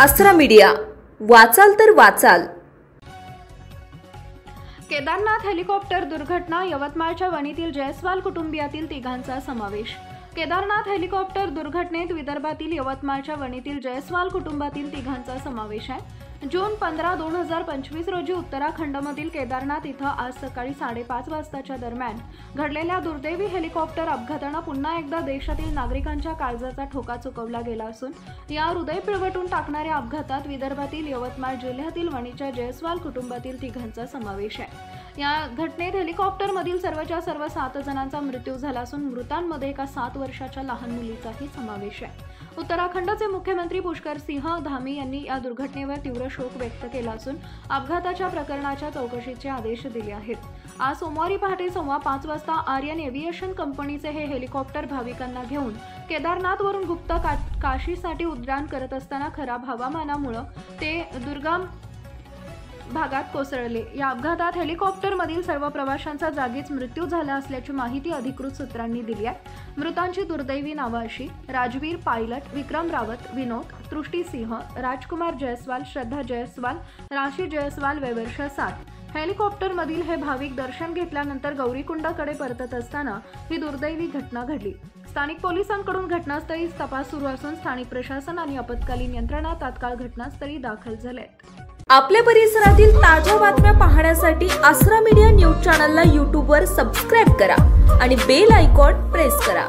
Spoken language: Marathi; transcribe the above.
आसरा मीडिया, वाचाल तर वाचाल। केदारनाथ हेलिकॉप्टर दुर्घटना, यवतमाळच्या वणीतील जयस्वाल कुटुंबियातील तिघांचा समावेश। केदारनाथ हेलिकॉप्टर दुर्घटनेत विदर्भातील यवतमाळच्या वणीतील जयस्वाल कुटुंबातील तिघांचा समावेश आहे। जून 15, 2025 रोजी उत्तराखंडमधील केदारनाथ इथं आज सकाळी 5:30 वाजताच्या दरम्यान घडलेल्या दुर्दैवी हेलिकॉप्टर अपघातानं पुन्हा एकदा देशातील नागरिकांच्या काळजाचा ठोका चुकवला गेला असून या हृदय पिळवटून टाकणाऱ्या अपघातात विदर्भातील यवतमाळ जिल्ह्यातील वणीच्या जयस्वाल कुटुंबातील तिघांचा समावेश आहे। या घटनेत हेलिकॉप्टरमधील सर्वच्या सर्व 7 जणांचा मृत्यू झाला असून मृतांमध्ये एका 7 वर्षाच्या लहान मुलीचाही समावेश आहे। उत्तराखंडचे मुख्यमंत्री पुष्कर सिंह धामी यांनी या दुर्घटनेवर तीव्र शोक व्यक्त केला असून अपघाताच्या प्रकरणाच्या चौकशीचे आदेश दिले आहेत। आज सोमवारी पहाटे 5:15 वाजता आर्यन एव्हिएशन कंपनीचे हे हेलिकॉप्टर भाविकांना घेऊन केदारनाथवरून गुप्त काशीसाठी उड्डाण करत असताना खराब हवामानामुळे ते दुर्गम भागात कोसळले। या अपघातात हेलिकॉप्टरमधील सर्व प्रवाशांचा जागीच मृत्यू झाला असल्याची माहिती अधिकृत सूत्रांनी दिली आहे। मृतांची दुर्दैवी नावे अशी: राजवीर पायलट, विक्रम रावत, विनोद, तृष्टी सिंह, राजकुमार जयस्वाल, श्रद्धा जयस्वाल, राशी जयस्वाल वय वर्ष 7। हेलिकॉप्टरमधील हे भाविक दर्शन घेतल्यानंतर गौरीकुंडाकडे परतत असताना ही दुर्दैवी घटना घडली। स्थानिक पोलिसांकडून घटनास्थळी तपास सुरू असून स्थानिक प्रशासन आणि आपत्कालीन यंत्रणा तात्काळ घटनास्थळी दाखल झाले आहेत। आपल्या परिसरातील ताज्या बातम्या पाहण्यासाठी आसरा मीडिया न्यूज चॅनलला YouTube वर सबस्क्राइब करा आणि बेल आयकॉन प्रेस करा।